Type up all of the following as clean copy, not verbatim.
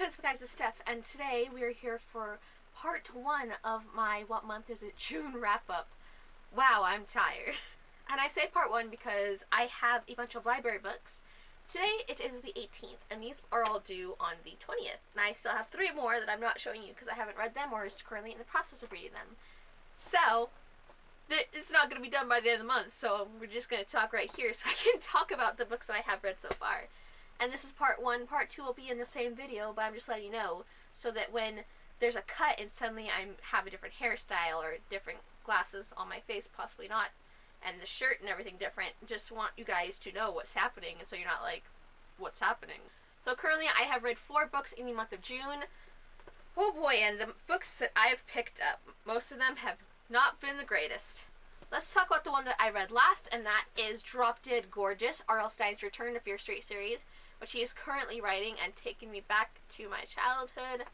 Hey, what's up guys, it's Steph, and today we are here for part 1 of my What Month Is It June wrap-up. Wow, I'm tired. And I say part 1 because I have a bunch of library books. Today it is the 18th, and these are all due on the 20th. And I still have 3 more that I'm not showing you because I haven't read them or is currently in the process of reading them. So, it's not going to be done by the end of the month, so we're just going to talk right here so I can talk about the books that I have read so far. And this is part 1. Part 2 will be in the same video, but I'm just letting you know so that when there's a cut and suddenly I have a different hairstyle or different glasses on my face, possibly not, and the shirt and everything different, just want you guys to know what's happening so you're not like, what's happening? So currently I have read 4 books in the month of June. Oh boy, and the books that I've picked up, most of them have not been the greatest. Let's talk about the one that I read last, and that is Drop Dead Gorgeous, R.L. Stine's Return to Fear Street series, which he is currently writing and taking me back to my childhood.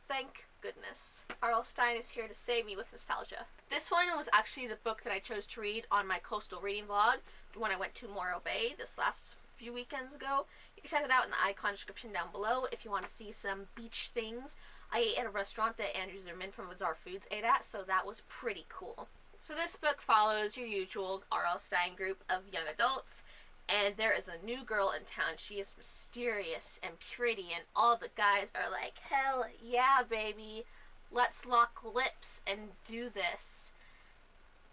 Thank goodness. R.L. Stine is here to save me with nostalgia. This one was actually the book that I chose to read on my coastal reading vlog when I went to Morro Bay this last few weekends ago. You can check it out in the icon description down below if you want to see some beach things. I ate at a restaurant that Andrew Zimmerman from Bizarre Foods ate at, so that was pretty cool. So this book follows your usual R.L. Stine group of young adults, and there is a new girl in town. She is mysterious and pretty, and all the guys are like, hell yeah, baby, let's lock lips and do this.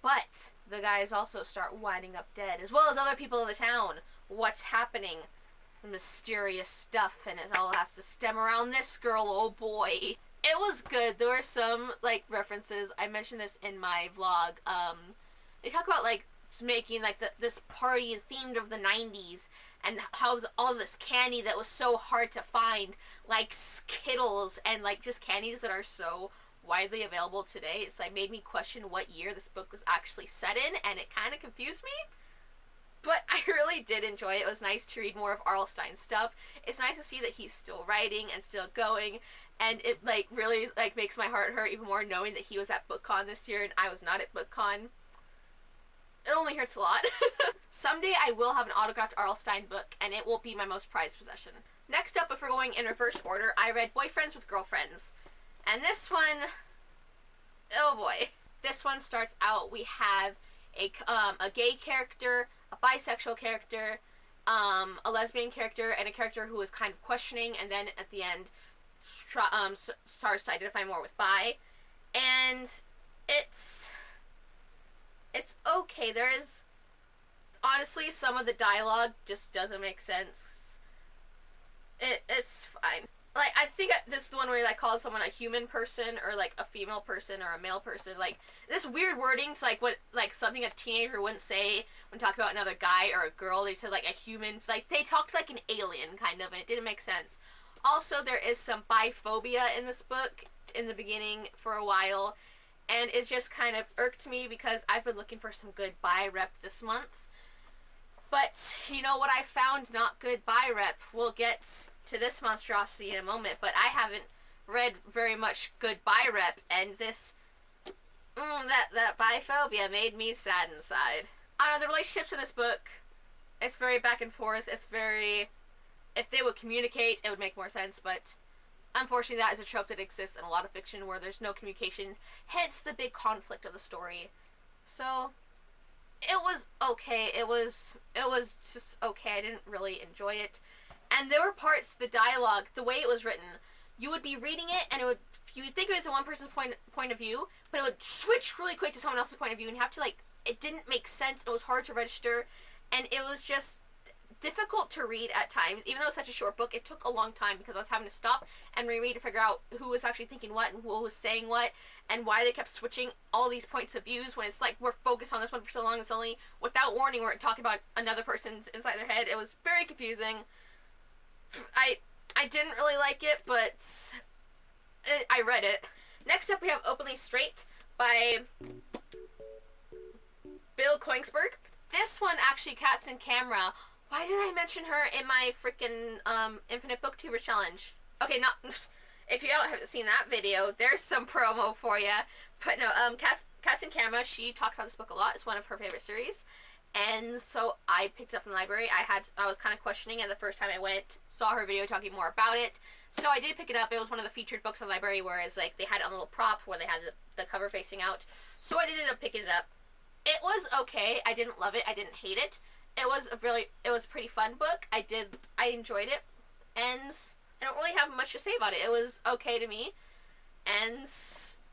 But the guys also start winding up dead, as well as other people in the town. What's happening? Mysterious stuff, and it all has to stem around this girl, oh boy. It was good. There were some, like, references. I mentioned this in my vlog. They talk about, like, making, like, this party themed of the 90s, and how all this candy that was so hard to find, like Skittles, and, like, just candies that are so widely available today. It's, like, made me question what year this book was actually set in, and it kind of confused me. But I really did enjoy it. It was nice to read more of R.L. Stine's stuff. It's nice to see that he's still writing and still going. And it, like, really, like, makes my heart hurt even more knowing that he was at BookCon this year and I was not at BookCon. It only hurts a lot. Someday I will have an autographed R.L. Stine book, and it will be my most prized possession. Next up, if we're going in reverse order, I read Boyfriends with Girlfriends. And this one, oh boy. This one starts out, we have a gay character, a bisexual character, a lesbian character, and a character who is kind of questioning, and then at the end starts to identify more with bi. And it's okay. There is, honestly, some of the dialogue just doesn't make sense. It's fine. Like, I think this is the one where he, like, calls someone a human person, or, like, a female person, or a male person. Like, this weird wording to, like, what, like, something a teenager wouldn't say when talking about another guy or a girl. They said, like, a human. Like, they talked like an alien, kind of, and it didn't make sense. Also, there is some biphobia in this book in the beginning for a while, and it just kind of irked me because I've been looking for some good bi rep this month. But, you know what I found not good bi rep? We'll get to this monstrosity in a moment, but I haven't read very much good bi rep, and this, that biphobia made me sad inside. I don't know, the relationships in this book, it's very back and forth, it's very, if they would communicate, it would make more sense, but unfortunately that is a trope that exists in a lot of fiction where there's no communication, hence the big conflict of the story. So, it was okay, it was just okay, I didn't really enjoy it. And there were parts, the dialogue, the way it was written, you would be reading it, and you'd think it was a one person's point of view, but it would switch really quick to someone else's point of view, and you have to, like, it didn't make sense, it was hard to register, and it was just difficult to read at times. Even though it's such a short book, it took a long time because I was having to stop and reread to figure out who was actually thinking what, and who was saying what, and why they kept switching all these points of views when it's like, we're focused on this one for so long, and suddenly, without warning, we're talking about another person's inside their head. It was very confusing. I didn't really like it, but I read it. Next up, we have Openly Straight by Bill Koenigsberg. This one, actually, Cats in Camera. Why did I mention her in my freaking Infinite Booktubers Challenge? Okay, not if you haven't seen that video, there's some promo for you. But no, Cats in Camera, she talks about this book a lot. It's one of her favorite series. And so I picked it up from the library. I was kind of questioning it the first time I went, saw her video talking more about it. So I did pick it up. It was one of the featured books in the library, whereas like they had a little prop where they had the cover facing out. So I did end up picking it up. It was okay. I didn't love it. I didn't hate it. It was a pretty fun book. I enjoyed it. And I don't really have much to say about it. It was okay to me. And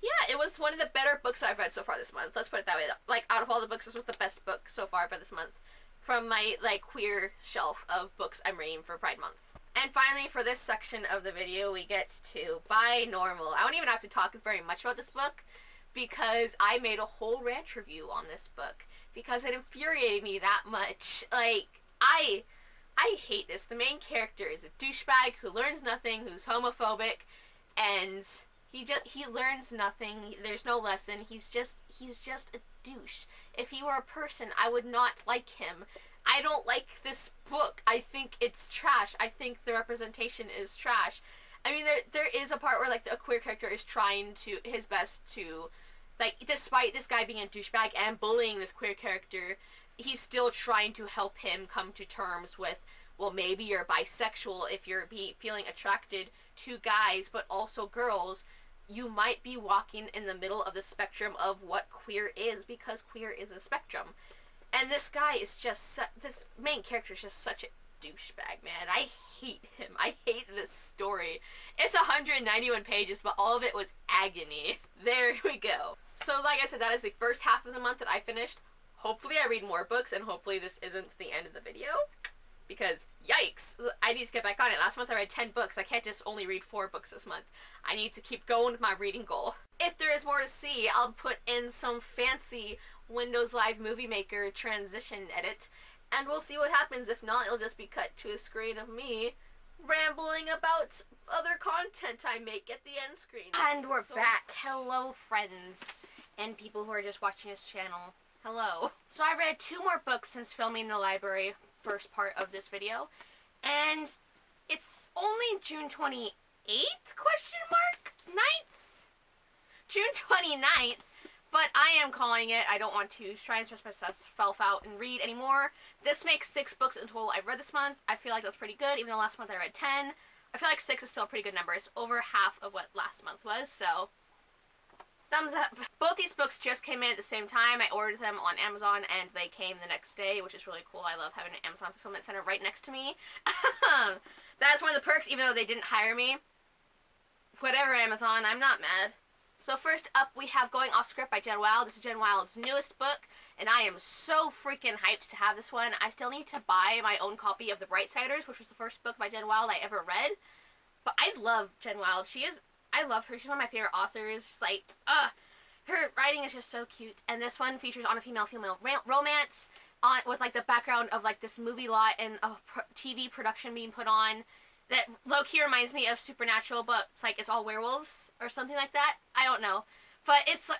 yeah, it was one of the better books that I've read so far this month. Let's put it that way. Like, out of all the books, this was the best book so far for this month. From my, like, queer shelf of books I'm reading for Pride Month. And finally, for this section of the video, we get to Bi Normal. I don't even have to talk very much about this book, because I made a whole rant review on this book. Because it infuriated me that much. Like, I hate this. The main character is a douchebag who learns nothing, who's homophobic, and he learns nothing. There's no lesson. He's just a douche. If he were a person, I would not like him. I don't like this book. I think it's trash. I think the representation is trash. I mean, there is a part where, like, a queer character is trying his best to, like, despite this guy being a douchebag and bullying this queer character, he's still trying to help him come to terms with, well, maybe you're bisexual if you're feeling attracted to guys, but also girls. You might be walking in the middle of the spectrum of what queer is, because queer is a spectrum. And this guy is just, this main character is just such a douchebag, man. I hate him. I hate this story. It's 191 pages, but all of it was agony. There we go. So like I said, that is the first half of the month that I finished. Hopefully I read more books, and hopefully this isn't the end of the video. Because, yikes, I need to get back on it. Last month I read 10 books. I can't just only read 4 books this month. I need to keep going with my reading goal. If there is more to see, I'll put in some fancy Windows Live Movie Maker transition edit, and we'll see what happens. If not, it'll just be cut to a screen of me rambling about other content I make at the end screen. And we're back. Hello, friends, and people who are just watching this channel. Hello. So I read 2 more books since filming the library first part of this video, and it's only June 28th, question mark, 9th? June 29th, but I am calling it. I don't want to try and stress myself out and read anymore. This makes 6 books in total I've read this month. I feel like that's pretty good, even though last month I read 10. I feel like 6 is still a pretty good number. It's over half of what last month was, so thumbs up. Both these books just came in at the same time. I ordered them on Amazon and they came the next day, which is really cool. I love having an Amazon fulfillment center right next to me. That's one of the perks, even though they didn't hire me. Whatever, Amazon, I'm not mad. So first up, we have Going Off Script by Jen Wilde. This is Jen Wilde's newest book, and I am so freaking hyped to have this one. I still need to buy my own copy of The Brightsiders, which was the first book by Jen Wilde I ever read. But I love Jen Wilde. I love her. She's one of my favorite authors. Like, her writing is just so cute. And this one features on a female-female romance with, like, the background of, like, this movie lot and a TV production being put on that low-key reminds me of Supernatural, but, like, it's all werewolves or something like that. I don't know. But it's,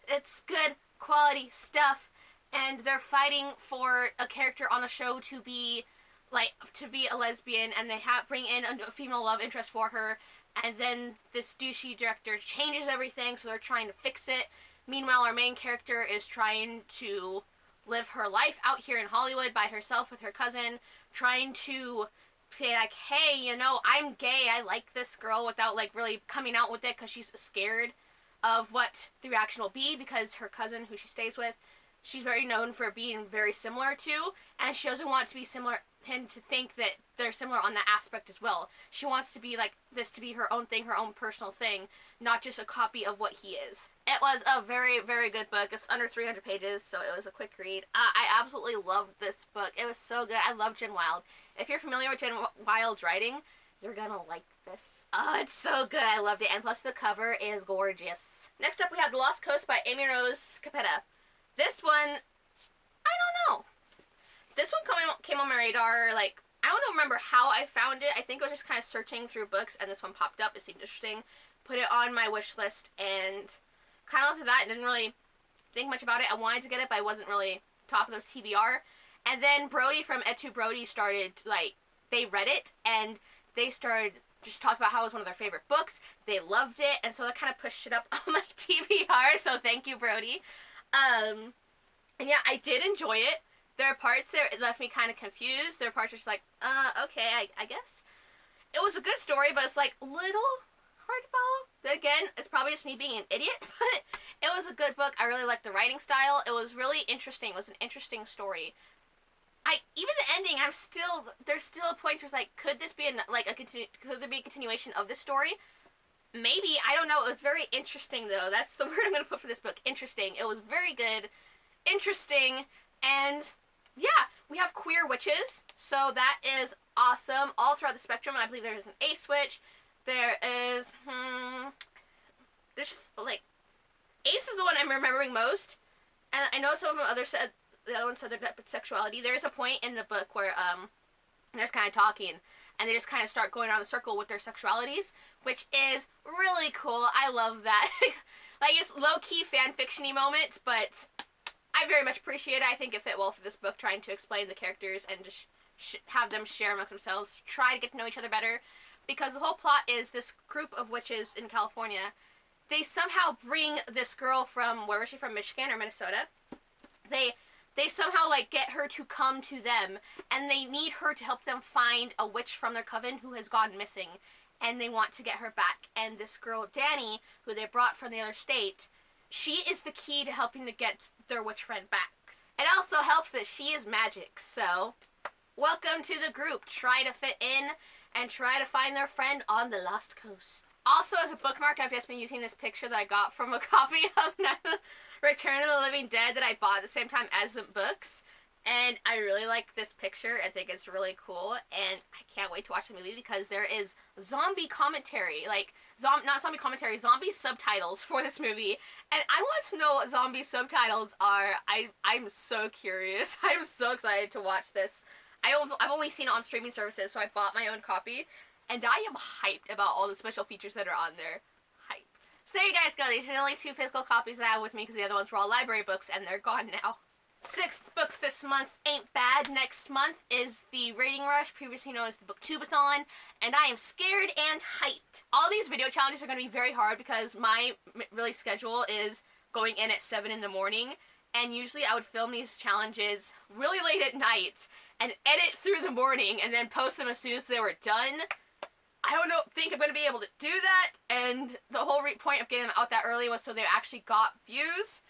it's good quality stuff. And they're fighting for a character on the show to be, like, a lesbian, and they bring in a female love interest for her. And then this douchey director changes everything, so they're trying to fix it. Meanwhile, our main character is trying to live her life out here in Hollywood by herself with her cousin, trying to say, like, hey, you know, I'm gay, I like this girl, without, like, really coming out with it because she's scared of what the reaction will be, because her cousin, who she stays with, she's very known for being very similar to, and she doesn't want to be him to think that they're similar on that aspect as well. She wants to be like this, to be her own thing, her own personal thing, not just a copy of what he is. It was a very, very good book. It's under 300 pages, so it was a quick read. I absolutely loved this book. It was so good. I love Jen Wilde. If you're familiar with Jen Wilde's writing, you're gonna like this. Oh, it's so good. I loved it. And plus the cover is gorgeous. Next up we have The Lost Coast by Amy Rose Capetta. This one, I don't know. This one came on my radar, like, I don't remember how I found it. I think I was just kind of searching through books, and this one popped up. It seemed interesting. Put it on my wish list, and kind of after that, didn't really think much about it. I wanted to get it, but I wasn't really top of the TBR. And then Brody from Et2 Brody started, like, they read it, and they started just talking about how it was one of their favorite books. They loved it, and so that kind of pushed it up on my TBR, so thank you, Brody. And yeah, I did enjoy it. There are parts there it left me kind of confused. There are parts where it's like, okay, I guess. It was a good story, but it's like little hard to follow. Again, it's probably just me being an idiot, but it was a good book. I really liked the writing style. It was really interesting. It was an interesting story. Even the ending, there's still points where it's like, could this be could there be a continuation of this story? Maybe, I don't know. It was very interesting, though. That's the word I'm going to put for this book. Interesting. It was very good. Interesting. And yeah, we have queer witches, so that is awesome. All throughout the spectrum, I believe there is an ace witch. There is, there's just, like, ace is the one I'm remembering most. And I know some of the others said, the other one said their sexuality. There's a point in the book where, they're just kind of talking, and they just kind of start going around the circle with their sexualities, which is really cool. I love that. Like, it's low-key fan-fiction-y moments, but I very much appreciate it. I think it fit well for this book, trying to explain the characters and just have them share amongst themselves, try to get to know each other better, because the whole plot is this group of witches in California. They somehow bring this girl from, where was she from, Michigan or Minnesota? They somehow, like, get her to come to them, and they need her to help them find a witch from their coven who has gone missing, and they want to get her back. And this girl, Danny, who they brought from the other state, she is the key to helping to get their witch friend back. It also helps that she is magic, so welcome to the group. Try to fit in and try to find their friend on the Lost Coast. Also, as a bookmark, I've just been using this picture that I got from a copy of Return of the Living Dead that I bought at the same time as the books. And I really like this picture. I think it's really cool. And I can't wait to watch the movie because there is zombie commentary. Like, not zombie commentary, zombie subtitles for this movie. And I want to know what zombie subtitles are. I'm so curious. I'm so excited to watch this. I've only seen it on streaming services, so I bought my own copy. And I am hyped about all the special features that are on there. Hyped. So there you guys go. These are the only 2 physical copies that I have with me because the other ones were all library books and they're gone now. 6th books this month ain't bad. Next month is the Rating Rush, previously known as the Booktubeathon, and I am scared and hyped. All these video challenges are going to be very hard because my schedule is going in at 7 in the morning, and usually I would film these challenges really late at night and edit through the morning and then post them as soon as they were done. I don't think I'm going to be able to do that, and the whole point of getting them out that early was so they actually got views.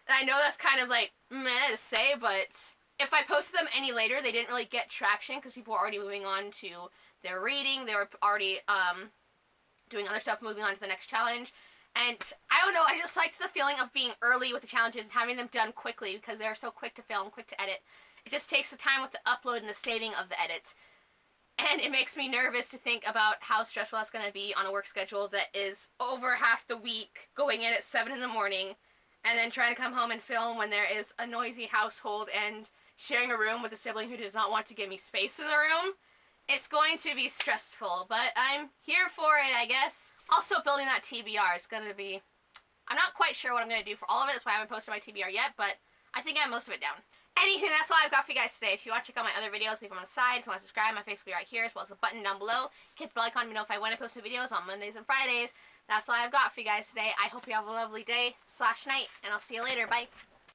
And I know that's kind of like meh to say, but if I posted them any later, they didn't really get traction because people were already moving on to their reading. They were already doing other stuff, moving on to the next challenge. And I don't know, I just liked the feeling of being early with the challenges and having them done quickly because they're so quick to film, quick to edit. It just takes the time with the upload and the saving of the edits. And it makes me nervous to think about how stressful that's going to be on a work schedule that is over half the week, going in at 7 in the morning, and then trying to come home and film when there is a noisy household and sharing a room with a sibling who does not want to give me space in the room. It's going to be stressful, but I'm here for it, I guess. Also, building that TBR is going to be... I'm not quite sure what I'm going to do for all of it. That's why I haven't posted my TBR yet, but I think I have most of it down. Anywho, that's all I've got for you guys today. If you want to check out my other videos, leave them on the side. If you want to subscribe, my face will be right here, as well as the button down below. Hit the bell icon to know if I when I post new videos on Mondays and Fridays. That's all I've got for you guys today. I hope you have a lovely day / night, and I'll see you later. Bye.